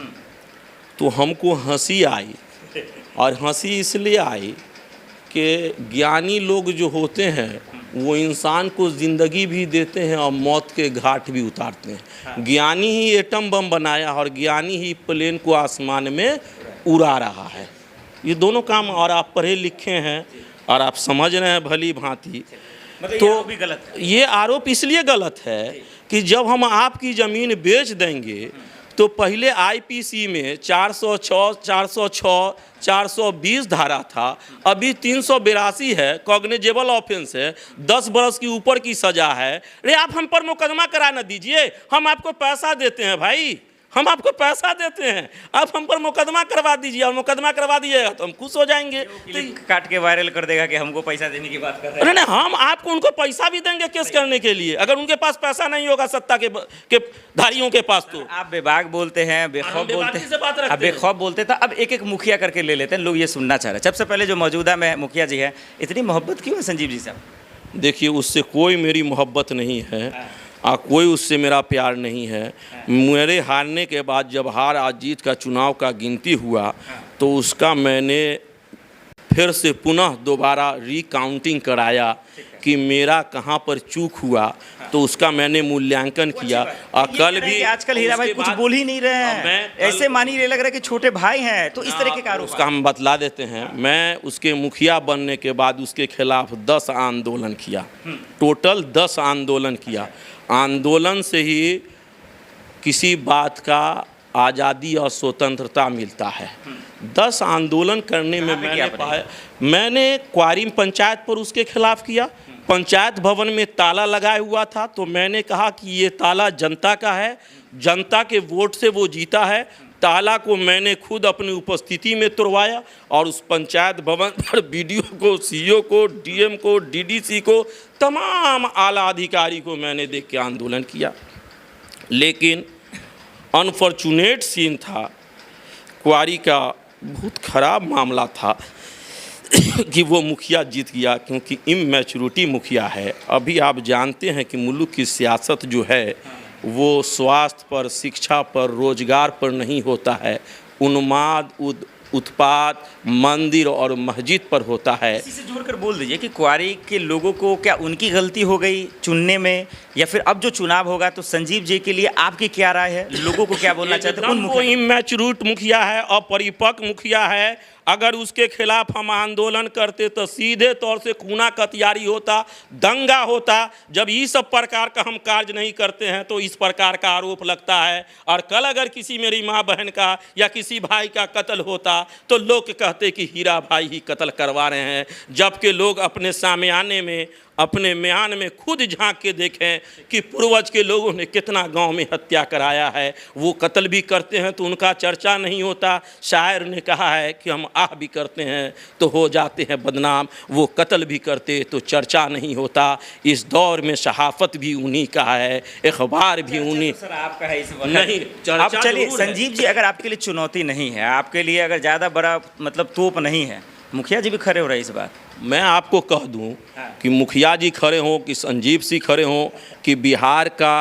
तो हमको हंसी आई। और हंसी इसलिए आई कि ज्ञानी लोग जो होते हैं वो इंसान को ज़िंदगी भी देते हैं और मौत के घाट भी उतारते हैं। ज्ञानी ही एटम बम बनाया और ज्ञानी ही प्लेन को आसमान में उड़ा रहा है। ये दोनों काम, और आप पढ़े लिखे हैं और आप समझ रहे हैं भली भांति, तो भी गलत है। ये आरोप इसलिए गलत है कि जब हम आपकी ज़मीन बेच देंगे तो पहले आईपीसी में 406, 420 धारा था, अभी 382 है, कॉग्निजेबल ऑफेंस है, 10 बरस की ऊपर की सज़ा है। अरे आप हम पर मुकदमा करा न दीजिए, हम आपको पैसा देते हैं भाई, हम आपको पैसा देते हैं, आप हम पर मुकदमा करवा दीजिए, और मुकदमा करवा दीजिएगा तो हम खुश हो जाएंगे। तो काट के वायरल कर देगा कि हमको पैसा देने की बात कर रहे हैं। नहीं, हम आपको उनको पैसा भी देंगे केस करने के लिए, अगर उनके पास पैसा नहीं होगा सत्ता के धारियों के पास। तो आप बेबाक बोलते हैं, बेखौफ बोलते हैं, आप बेखौफ बोलते हैं। अब एक एक मुखिया करके ले लेते हैं, लोग ये सुनना चाह रहे हैं। सबसे पहले जो मौजूदा में मुखिया जी है, इतनी मोहब्बत क्यों है संजीव जी साहब? देखिए, उससे कोई मेरी मोहब्बत नहीं है, कोई उससे मेरा प्यार नहीं है। मेरे हारने के बाद जब हार आज जीत का चुनाव का गिनती हुआ तो उसका मैंने फिर से पुनः दोबारा रिकाउंटिंग कराया कि मेरा कहाँ पर चूक हुआ, तो उसका मैंने मूल्यांकन किया। और कल भी आजकल हीरा भाई कुछ बोल ही नहीं रहे हैं, ऐसे मानी लग रहा है कि छोटे भाई हैं, तो इस तरह के आरोप उसका हम बतला देते हैं। मैं उसके मुखिया बनने के बाद उसके खिलाफ 10 आंदोलन किया, टोटल 10 आंदोलन किया। आंदोलन से ही किसी बात का आज़ादी और स्वतंत्रता मिलता है। 10 आंदोलन करने में मैंने क्वारीम पंचायत पर उसके खिलाफ किया। पंचायत भवन में ताला लगाया हुआ था, तो मैंने कहा कि ये ताला जनता का है, जनता के वोट से वो जीता है। ताला को मैंने खुद अपनी उपस्थिति में तोड़वाया और उस पंचायत भवन पर बीडीओ को, सीईओ को, डीएम को, डीडीसी को, तमाम आला अधिकारी को मैंने देख के आंदोलन किया। लेकिन अनफॉर्चुनेट सीन था, क्वारी का बहुत ख़राब मामला था कि वो मुखिया जीत गया, क्योंकि इमैच्योरिटी मुखिया है। अभी आप जानते हैं कि मुल्क की सियासत जो है वो स्वास्थ्य पर, शिक्षा पर, रोजगार पर नहीं होता है, उन्माद, उत्पात, मंदिर और मस्जिद पर होता है। इसी से जोड़कर बोल दीजिए कि क्वारी के लोगों को क्या उनकी गलती हो गई चुनने में, या फिर अब जो चुनाव होगा तो संजीव जी के लिए आपकी क्या राय है? लोगों को क्या बोलना चाहते हैं? वो इमैच्योर मुखिया है, अपरिपक्व मुखिया है। अगर उसके खिलाफ हम आंदोलन करते तो सीधे तौर से खूना कतियारी होता, दंगा होता। जब इस सब प्रकार का हम कार्य नहीं करते हैं तो इस प्रकार का आरोप लगता है। और कल अगर किसी मेरी माँ बहन का या किसी भाई का कत्ल होता तो लोग कहते कि हीरा भाई ही कत्ल करवा रहे हैं, जबकि लोग अपने सामयाने में, अपने म्यान में खुद झांक के देखें कि पूर्वज के लोगों ने कितना गांव में हत्या कराया है। वो कत्ल भी करते हैं तो उनका चर्चा नहीं होता। शायर ने कहा है कि हम आह भी करते हैं तो हो जाते हैं बदनाम, वो कत्ल भी करते तो चर्चा नहीं होता। इस दौर में सहाफ़त भी उन्हीं का है, अखबार भी उन्हीं सर आपका है इस वक्त। नहीं, अब चलिए संजीव जी, अगर आपके लिए चुनौती नहीं है, आपके लिए अगर ज़्यादा बड़ा मतलब तोप नहीं है, मुखिया जी भी खड़े हो रहे हैं इस बार। मैं आपको कह दूं कि मुखिया जी खड़े हों कि संजीव सिंह खड़े हों कि बिहार का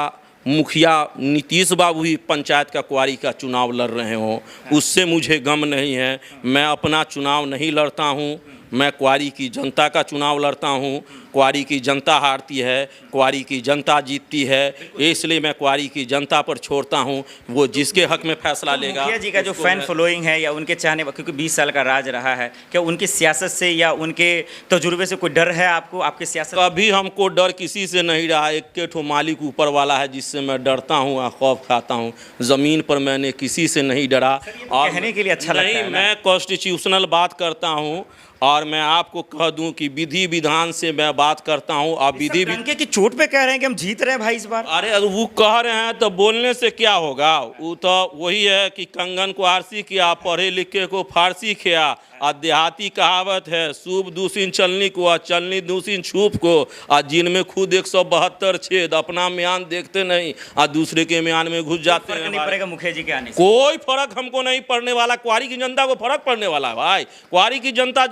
मुखिया नीतीश बाबू ही पंचायत का क्वारी का चुनाव लड़ रहे हों, उससे मुझे गम नहीं है। मैं अपना चुनाव नहीं लड़ता हूं, मैं क्वारी की जनता का चुनाव लड़ता हूं। क्वारी की जनता हारती है, क्वारी की जनता जीतती है, इसलिए मैं क्वारी की जनता पर छोड़ता हूं। वो जिसके हक में फैसला लेगा। मुखिया जी का जो फैन फॉलोइंग है या उनके चाहने, क्योंकि 20 साल का राज रहा है, क्या उनकी सियासत से या उनके तजुर्बे से कोई डर है आपको? आपकी सियासत कभी हमको डर किसी से नहीं रहा। एक ठो मालिक ऊपर वाला है जिससे मैं डरता हूँ और खौफ खाता हूँ। ज़मीन पर मैंने किसी से नहीं डरा। और कहने के लिए अच्छा लगता है नहीं, ना? मैं कॉन्स्टिट्यूशनल बात करता हूँ और मैं आपको कह दूं कि विधि विधान से मैं बात करता हूँ। आप विधि डंके की चोट पे कह रहे हैं कि हम जीत रहे हैं भाई इस बार। अरे वो कह रहे हैं तो बोलने से क्या होगा? वो तो वही है कि कंगन को आरसी किया, पढ़े लिखे को फारसी किया। और देहाती कहावत है, सूप दूसिन चलनी को और चलनी दूसिन छूप को। और जिनमें खुद 172 छेद, अपना म्यान देखते नहीं और दूसरे के म्यान में घुस जाते हैं। नहीं पड़ेगा मुखिया जी के आने से? कोई फर्क हमको नहीं पड़ने वाला। क्वारी की जनता को फर्क पड़ने वाला है भाई। क्वारी की जनता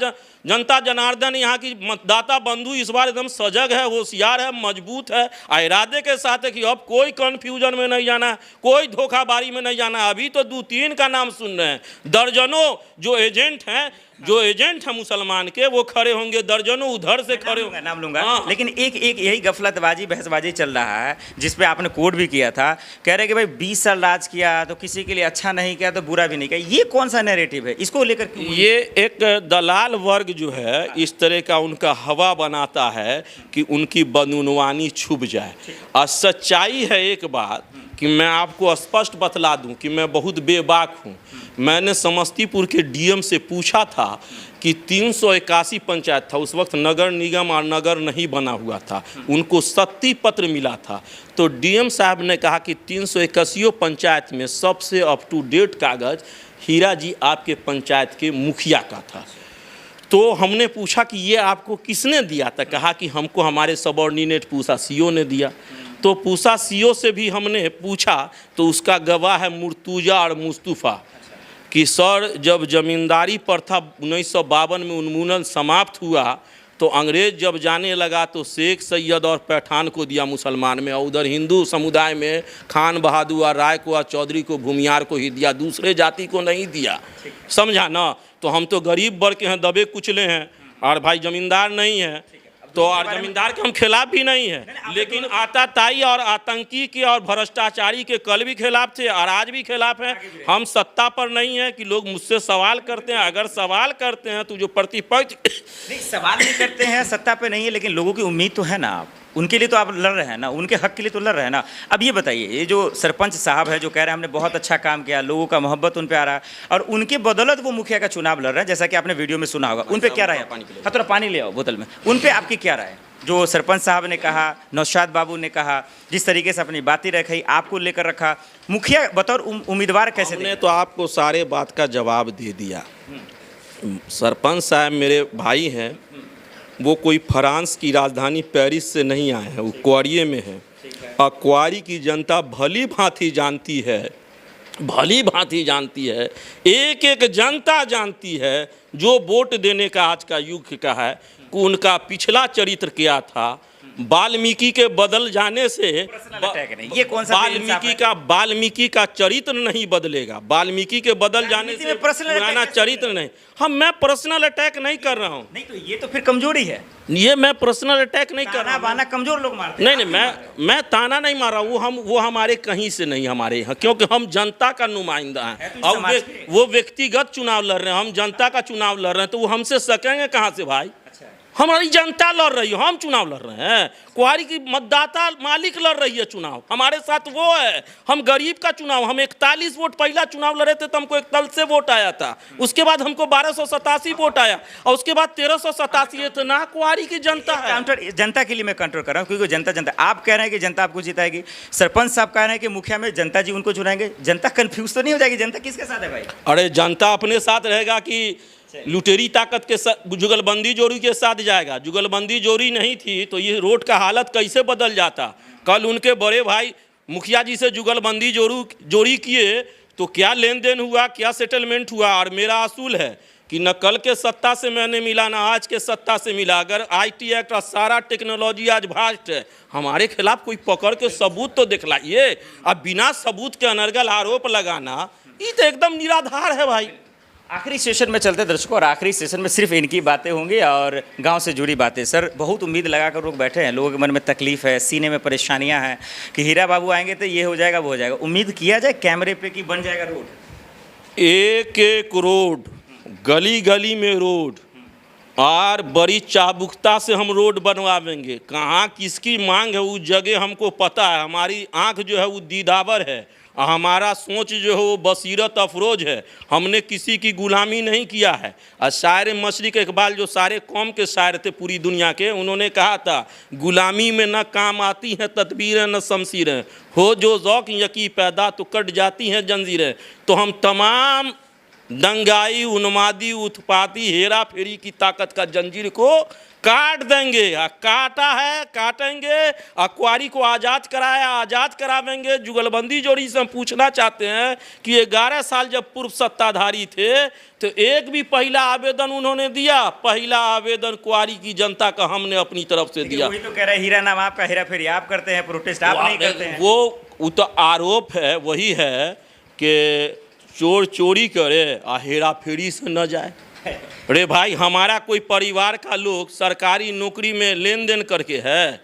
जनार्दन यहाँ की मतदाता बंधु इस बार एकदम सजग है, होशियार है, मजबूत है। इरादे के साथ है कि अब कोई कन्फ्यूजन में नहीं जाना, कोई धोखाबारी में नहीं जाना। अभी तो 2-3 का नाम सुन रहे हैं, दर्जनों जो एजेंट हैं मुसलमान के, वो खड़े होंगे, दर्जनों उधर से खड़े होंगे। नाम लूंगा। लेकिन एक यही गफलतबाजी बहसबाजी चल रहा है जिसपे आपने कोड भी किया था। कह रहे कि भाई 20 साल राज किया तो किसी के लिए अच्छा नहीं किया तो बुरा भी नहीं किया। ये कौन सा नैरेटिव है? इसको लेकर क्यों? ये एक दलाल वर्ग जो है इस तरह का उनका हवा बनाता है कि उनकी बदनवानी छुप जाए। और सच्चाई है एक बात कि मैं आपको स्पष्ट बतला दूं कि मैं बहुत बेबाक हूं। मैंने समस्तीपुर के डीएम से पूछा था कि 381 पंचायत था, उस वक्त नगर निगम और नगर नहीं बना हुआ था, उनको सत्ती पत्र मिला था। तो डीएम साहब ने कहा कि 381 पंचायत में सबसे अप टू डेट कागज़ हीरा जी आपके पंचायत के मुखिया का था। तो हमने पूछा कि ये आपको किसने दिया था? कहा कि हमको हमारे सबऑर्डिनेट पूसा सीओ ने दिया। तो पूसा सीओ से भी हमने पूछा तो उसका गवाह है मुर्तुजा और मुस्तफ़ा कि सर जब जमींदारी प्रथा 1952 में उन्मूलन समाप्त हुआ तो अंग्रेज़ जब जाने लगा तो शेख सैयद और पैठान को दिया मुसलमान में, और उधर हिंदू समुदाय में खान बहादुर और राय को और चौधरी को भूमियार को ही दिया, दूसरे जाति को नहीं दिया। समझा ना? तो हम तो गरीब वर्ग के हैं, दबे कुचले हैं और भाई जमींदार नहीं है। तो और जमींदार के हम खिलाफ भी नहीं है, लेकिन आताताई और आतंकी के और भ्रष्टाचारी के कल भी खिलाफ थे और आज भी खिलाफ हैं। हम सत्ता पर नहीं है कि लोग मुझसे सवाल करते हैं। अगर सवाल करते हैं तो जो प्रतिपक्ष नहीं, सवाल नहीं करते हैं, सत्ता पे नहीं है, लेकिन लोगों की उम्मीद तो है ना, आप उनके लिए तो आप लड़ रहे हैं ना, उनके हक के लिए तो लड़ रहे हैं ना। अब ये बताइए, ये जो सरपंच साहब है जो कह रहे हैं हमने बहुत अच्छा काम किया, लोगों का मोहब्बत उन पे आ रहा है और उनके बदौलत वो मुखिया का चुनाव लड़ रहे हैं, जैसा कि आपने वीडियो में सुना होगा, उन पे क्या राय है? हाँ, थोड़ा पानी ले आओ बोतल में। उन पे आपकी क्या राय है? जो सरपंच साहब ने कहा, नौशाद बाबू ने कहा, जिस तरीके से अपनी बातें रखी, आपको लेकर रखा, मुखिया बतौर उम्मीदवार कैसे? हमने तो आपको सारे बात का जवाब दे दिया। सरपंच साहब मेरे भाई हैं, वो कोई फ्रांस की राजधानी पेरिस से नहीं आए हैं, वो क्वारिये में हैं। और क्वारी की जनता भली भांति जानती है, भली भांति जानती है, एक एक जनता जानती है जो वोट देने का आज का युग का है कि उनका पिछला चरित्र क्या था। वाल्मीकि के बदल जाने से ये कौन सा वाल्मीकि का चरित्र नहीं बदलेगा। वाल्मीकि के बदल जाने से पुराना चरित्र नहीं। हम मैं पर्सनल अटैक नहीं कर रहा हूँ। नहीं तो ये तो फिर कमजोरी है। ये मैं पर्सनल अटैक नहीं कर रहा हूँ। बाना कमजोर लोग मारते हैं। नहीं, मैं ताना नहीं मार रहा हूँ। वो हमारे कहीं से नहीं, हमारे यहाँ, क्योंकि हम जनता का नुमाइंदा हैं और वो व्यक्तिगत चुनाव लड़ रहे हैं, हम जनता का चुनाव लड़ रहे हैं, तो वो हमसे सकेंगे कहाँ से भाई? हमारी जनता लड़ रही है, हम चुनाव लड़ रहे हैं। क्वारी की मतदाता मालिक लड़ रही है चुनाव, हमारे साथ वो है। हम गरीब का चुनाव, हम 41 वोट पहला चुनाव लड़े थे तो हमको एक तल से वोट आया था, उसके बाद हमको 1287 वोट आया और उसके बाद 1387। इतना क्वारी की जनता है। जनता के लिए मैं कंट्रोल कर रहा हूँ क्योंकि जनता आप कह रहे हैं कि जनता आपको जिताएगी, सरपंच साहब कह रहे हैं कि मुखिया में जनता जी उनको चुनाएंगे। जनता कंफ्यूज तो नहीं हो जाएगी? जनता किसके साथ है भाई? अरे जनता अपने साथ रहेगा कि लुटेरी ताकत के साथ, जुगलबंदी जोड़ी के साथ जाएगा? जुगलबंदी जोड़ी नहीं थी तो ये रोड का हालत कैसे बदल जाता? कल उनके बड़े भाई मुखिया जी से जुगलबंदी जोड़ी किए तो क्या लेन देन हुआ, क्या सेटलमेंट हुआ? और मेरा असूल है कि न कल के सत्ता से मैंने मिला ना आज के सत्ता से मिला। अगर आईटी एक्ट और सारा टेक्नोलॉजी आज भास्ट है, हमारे खिलाफ कोई पकड़ के सबूत तो दिखलाइए। अब बिना सबूत के अनर्गल आरोप लगाना ये तो एकदम निराधार है भाई। आखिरी सेशन में चलते दर्शकों, और आखिरी सेशन में सिर्फ इनकी बातें होंगी और गांव से जुड़ी बातें। सर, बहुत उम्मीद लगाकर लोग बैठे हैं, लोगों के मन में तकलीफ है, सीने में परेशानियां हैं कि हीरा बाबू आएंगे तो ये हो जाएगा वो हो जाएगा। उम्मीद किया जाए कैमरे पे कि बन जाएगा रोड, एक एक रोड, गली गली में रोड, और बड़ी चाबुकता से हम रोड बनवाएंगे। कहाँ किसकी मांग है उस जगह हमको पता है। हमारी आंख जो है वो दीदावर है, हमारा सोच जो है वो बसीरत अफरोज है। हमने किसी की गुलामी नहीं किया है। और शायर मशरिक इकबाल जो सारे कौम के शायर थे पूरी दुनिया के, उन्होंने कहा था गुलामी में न काम आती हैं तदबीरें न शमशीरें, हो जो ज़ौक़ यकी पैदा तो कट जाती हैं जंजीरें। तो हम तमाम दंगाई, उन्मादी, उत्पाती, हेरा फेरी की ताकत का जंजीर को काट देंगे। काटा है, काटेंगे। अक्वारी को आज़ाद कराया, आज़ाद करावेंगे। जुगलबंदी जोड़ी से हम पूछना चाहते हैं कि 11 साल जब पूर्व सत्ताधारी थे तो एक भी पहला आवेदन उन्होंने दिया? पहला आवेदन क्वारी की जनता का हमने अपनी तरफ से दिया। वही तो कह रहे हैं, हीरा नाम आपका, हेरा फेरी आप करते हैं, प्रोटेस्ट आप नहीं करते हैं। वो तो आरोप है, वही है कि चोर चोरी करे और हेरा फेरी से न जाए। अरे भाई, हमारा कोई परिवार का लोग सरकारी नौकरी में लेन देन करके है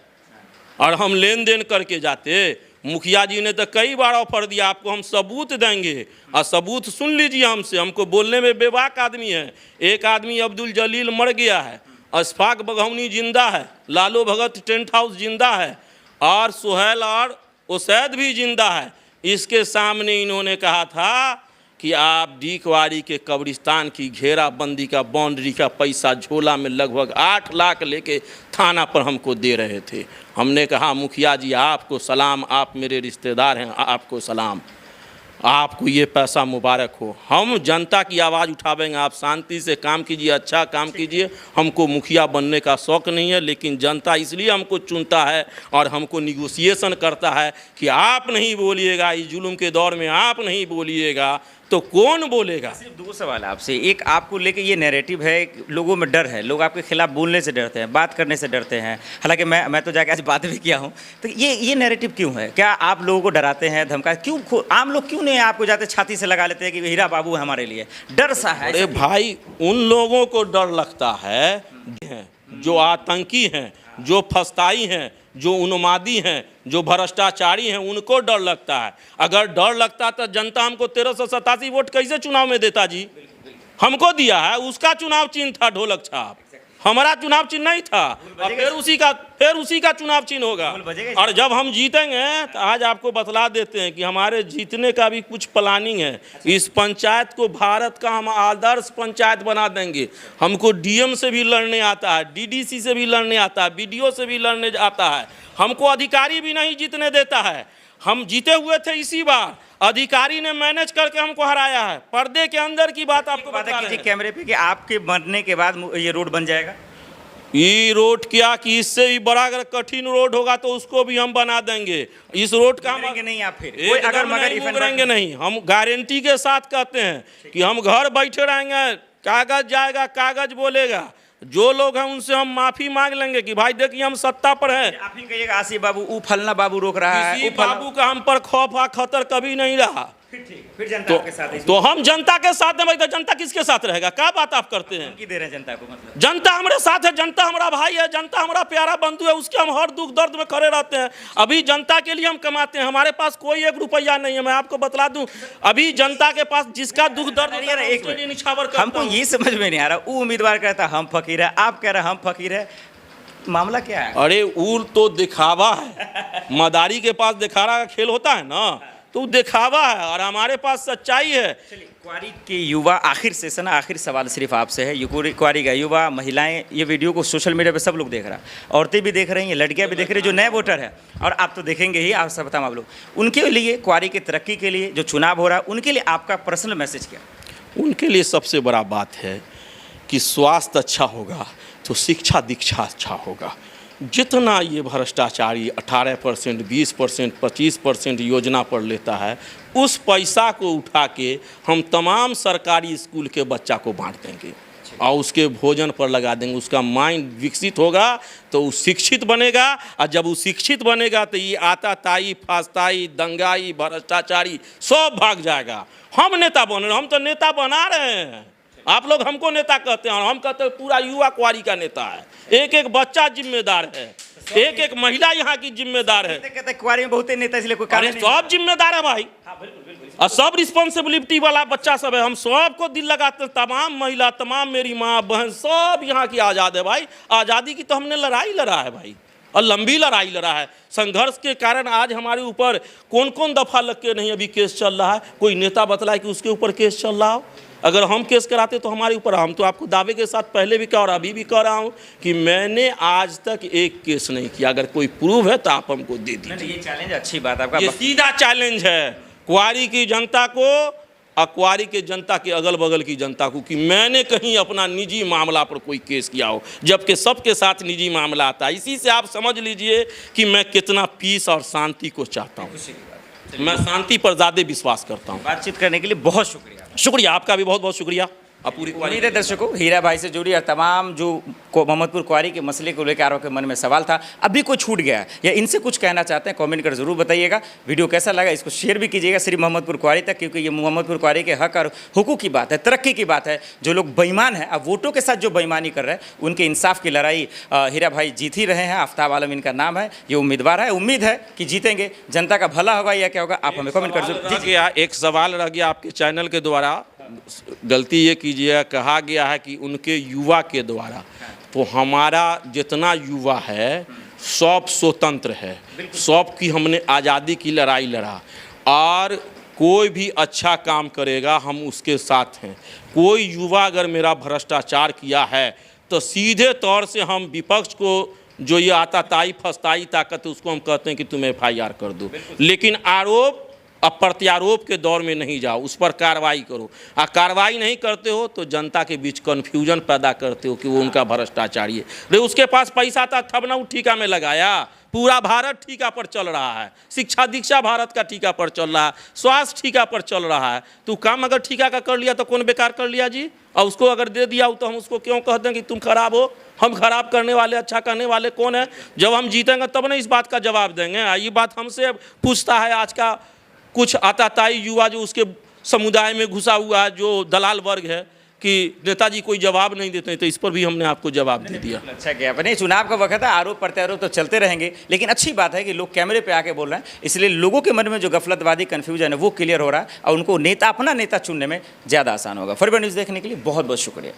और हम लेन देन करके जाते। मुखिया जी ने तो कई बार ऑफर दिया, आपको हम सबूत देंगे और सबूत सुन लीजिए हमसे। हमको बोलने में बेबाक आदमी है। एक आदमी अब्दुल जलील मर गया है, अशफाक बघौनी जिंदा है, लालू भगत टेंट हाउस जिंदा है, और सुहेल और उसैद भी जिंदा है। इसके सामने इन्होंने कहा था कि आप डीकवारी के कब्रिस्तान की घेराबंदी का, बाउंड्री का पैसा झोला में लगभग 8 लाख लेके थाना पर हमको दे रहे थे। हमने कहा मुखिया जी आपको सलाम, आप मेरे रिश्तेदार हैं, आपको सलाम, आपको ये पैसा मुबारक हो। हम जनता की आवाज़ उठावेंगे, आप शांति से काम कीजिए, अच्छा काम कीजिए। हमको मुखिया बनने का शौक़ नहीं है, लेकिन जनता इसलिए हमको चुनता है और हमको निगोसिएशन करता है कि आप नहीं बोलिएगा, इस जुल्म के दौर में आप नहीं बोलिएगा तो कौन बोलेगा। सिर्फ 2 सवाल आपसे। एक, आपको लेके ये नैरेटिव है, लोगों में डर है, लोग आपके खिलाफ बोलने से डरते हैं, बात करने से डरते हैं। हालांकि मैं तो जाके आज बात भी किया हूँ। तो ये नैरेटिव क्यों है? क्या आप लोगों को डराते हैं, धमका क्यों? आम लोग क्यों नहीं आपको जाते छाती से लगा लेते हैं कि हीरा बाबू है हमारे लिए? डर सा है। अरे भाई, उन लोगों को डर लगता है जो आतंकी हैं, जो फस्ताई हैं, जो उन्मादी हैं, जो भ्रष्टाचारी हैं, उनको डर लगता है। अगर डर लगता तो जनता हमको 1387 वोट कैसे चुनाव में देता जी? हमको दिया है, उसका चुनाव चिन्ह था ढोलक छाप, हमारा चुनाव चिन्ह नहीं था। और फिर उसी का चुनाव चिन्ह होगा। और जब हम जीतेंगे तो आज आपको बतला देते हैं कि हमारे जीतने का भी कुछ प्लानिंग है। इस पंचायत को भारत का हम आदर्श पंचायत बना देंगे। हमको डीएम से भी लड़ने आता है, डीडीसी से भी लड़ने आता है, बीडीओ से भी लड़ने आता है। हमको अधिकारी भी नहीं जीतने देता है। हम जीते हुए थे इसी बार, अधिकारी ने मैनेज करके हमको हराया है। पर्दे के अंदर की बात आपको बता रहे हैं कैमरे पे कि आपके बनने के बाद ये रोड बन जाएगा। ये रोड क्या कि इससे भी बड़ा अगर कठिन रोड होगा तो उसको भी हम बना देंगे। इस रोड का हम नहीं, आप फिर कोई अगर मुकरेंगे नहीं। हम गारंटी के साथ कहते हैं कि हम घर बैठे रहेंगे, कागज जाएगा, कागज बोलेगा। जो लोग हैं उनसे हम माफी मांग लेंगे कि भाई देखिए हम सत्ता पर हैं। आप ही कहिएगा आसिफ बाबू फलना बाबू रोक रहा है, किसी बाबू का हम पर खौफ या खतर कभी नहीं रहा। फिर जनता के साथ तो हम जनता के साथ हैं भाई। तो जनता किसके साथ रहेगा? क्या बात आप करते हैं? दे रहे हैं जनता को, मतलब जनता हमारे साथ है, जनता हमारा भाई है, जनता हमारा प्यारा बंधु है, उसके हम हर दुख दर्द में खड़े रहते हैं। अभी जनता के लिए हम कमाते हैं, हमारे पास कोई 1 रुपया नहीं है। मैं आपको बतला दूं, अभी जनता के पास जिसका दुख दर्द हमको ये समझ में नहीं आ रहा। वो उम्मीदवार कहता हम फकीर है, आप कह रहे हम फकीर है, मामला क्या है? अरे वो तो दिखावा है। मदारी के पास दिखावा का खेल होता है ना, तो दिखावा है और हमारे पास सच्चाई है। चलिए, क्वारी के युवा, आखिर सेशन, आखिर सवाल सिर्फ आपसे है। क्वारी का युवा, महिलाएं, ये वीडियो को सोशल मीडिया पे सब लोग देख रहा है, औरतें भी देख रही हैं, लड़कियां भी देख रही हैं, जो नए वोटर है, और आप तो देखेंगे ही। आप सब बताओ, आप लोग उनके लिए, क्वारी की तरक्की के लिए जो चुनाव हो रहा है, उनके लिए आपका पर्सनल मैसेज क्या? उनके लिए सबसे बड़ा बात है कि स्वास्थ्य अच्छा होगा तो शिक्षा दीक्षा अच्छा होगा। जितना ये भ्रष्टाचारी 18%, 20%, 25% योजना पर लेता है, उस पैसा को उठा के हम तमाम सरकारी स्कूल के बच्चा को बांट देंगे और उसके भोजन पर लगा देंगे। उसका माइंड विकसित होगा तो वो शिक्षित बनेगा, और जब वो शिक्षित बनेगा तो ये आताताई, फास्ताई, दंगाई, भ्रष्टाचारी सब भाग जाएगा। हम नेता बन रहे, हम तो नेता बना रहे हैं। आप लोग हमको नेता कहते हैं और हम कहते हैं पूरा युवा कुआरी का नेता है। एक एक बच्चा जिम्मेदार है, एक एक महिला यहाँ की जिम्मेदार है। कहते कुआरी में बहुत नेता, इसलिए कोई अरे सब जिम्मेदार है भाई, और सब रिस्पॉन्सिबिलिटी वाला बच्चा सब है। हम सबको दिल लगाते हैं, तमाम महिला, तमाम मेरी माँ बहन सब यहाँ की आज़ाद है भाई। आज़ादी की तो हमने लड़ाई लड़ा है भाई, और लंबी लड़ाई लड़ा है। संघर्ष के कारण आज हमारे ऊपर कौन कौन दफ़ा लग के नहीं अभी केस चल रहा है। कोई नेता बतलाए कि उसके ऊपर केस चल रहा हो। अगर हम केस कराते तो हमारे ऊपर, हम तो आपको दावे के साथ पहले भी कहा और अभी भी कह रहा हूँ कि मैंने आज तक एक केस नहीं किया। अगर कोई प्रूफ है तो आप हमको दे दीजिए। ये चैलेंज अच्छी बात आपका, ये सीधा चैलेंज है कुआरी की जनता को और कुआरी के जनता के अगल बगल की जनता को कि मैंने कहीं अपना निजी मामला पर कोई केस किया हो, जबकि सबके साथ निजी मामला आता है। इसी से आप समझ लीजिए कि मैं कितना पीस और शांति को चाहता हूँ। मैं शांति पर ज़्यादा विश्वास करता हूँ। बातचीत करने के लिए बहुत शुक्रिया। शुक्रिया, आपका भी बहुत बहुत शुक्रिया। पूरी उम्मीद है दर्शकों हीरा भाई से जुड़ी और तमाम जो मोहम्मदपुर कुआरी के मसले को लेकर आपके मन में सवाल था, अभी कोई छूट गया है या इनसे कुछ कहना चाहते हैं, कमेंट कर जरूर बताइएगा। वीडियो कैसा लगा इसको शेयर भी कीजिएगा सिर्फ मोहम्मदपुर कुआरी तक, क्योंकि ये मोहम्मदपुर कुआरी के हक और हुकूक की बात है, तरक्की की बात है। जो लोग बेईमान हैं, अब वोटों के साथ जो बेईमानी कर रहे हैं, उनके इंसाफ की लड़ाई हीरा भाई जीत ही रहे हैं। आफ्ताब आलम इनका नाम है, ये उम्मीदवार है, उम्मीद है कि जीतेंगे। जनता का भला होगा या क्या होगा, आप हमें कमेंट कर जरूर। एक सवाल रह गया आपके चैनल के द्वारा, गलती ये कीजिएगा, कहा गया है कि उनके युवा के द्वारा, तो हमारा जितना युवा है सब स्वतंत्र है, सब की हमने आज़ादी की लड़ाई लड़ा, और कोई भी अच्छा काम करेगा हम उसके साथ हैं। कोई युवा अगर मेरा भ्रष्टाचार किया है तो सीधे तौर से हम विपक्ष को जो ये आताताई फस्ताई ताकत है उसको हम कहते हैं कि तुम FIR कर दो, लेकिन आरोप अब प्रत्यारोप के दौर में नहीं जाओ, उस पर कार्रवाई करो। कार्रवाई नहीं करते हो तो जनता के बीच कन्फ्यूजन पैदा करते हो कि वो उनका भ्रष्टाचारी है। रे उसके पास पैसा था तब ना वो ठेका में लगाया। पूरा भारत ठेका पर चल रहा है, शिक्षा दीक्षा भारत का ठेका पर चल रहा है, स्वास्थ्य ठेका पर चल रहा है। तो काम अगर ठेका का कर लिया तो कौन बेकार कर लिया जी, और उसको अगर दे दिया तो हम उसको क्यों कहते हैं कि तुम खराब हो। हम खराब करने वाले, अच्छा करने वाले कौन है? जब हम जीतेंगे तब ना इस बात का जवाब देंगे। ये बात हमसे पूछता है आज का कुछ आताताई युवा जो उसके समुदाय में घुसा हुआ है, जो दलाल वर्ग है, कि नेताजी कोई जवाब नहीं देते हैं, तो इस पर भी हमने आपको जवाब दे दिया। अच्छा क्या अपने चुनाव का वक्त है, आरोप प्रत्यारोप तो चलते रहेंगे, लेकिन अच्छी बात है कि लोग कैमरे पे आके बोल रहे हैं, इसलिए लोगों के मन में जो गफलतवादी कन्फ्यूजन है वो क्लियर हो रहा है और उनको नेता, अपना नेता चुनने में ज़्यादा आसान होगा। फॉरवर्ड न्यूज़ देखने के लिए बहुत बहुत शुक्रिया।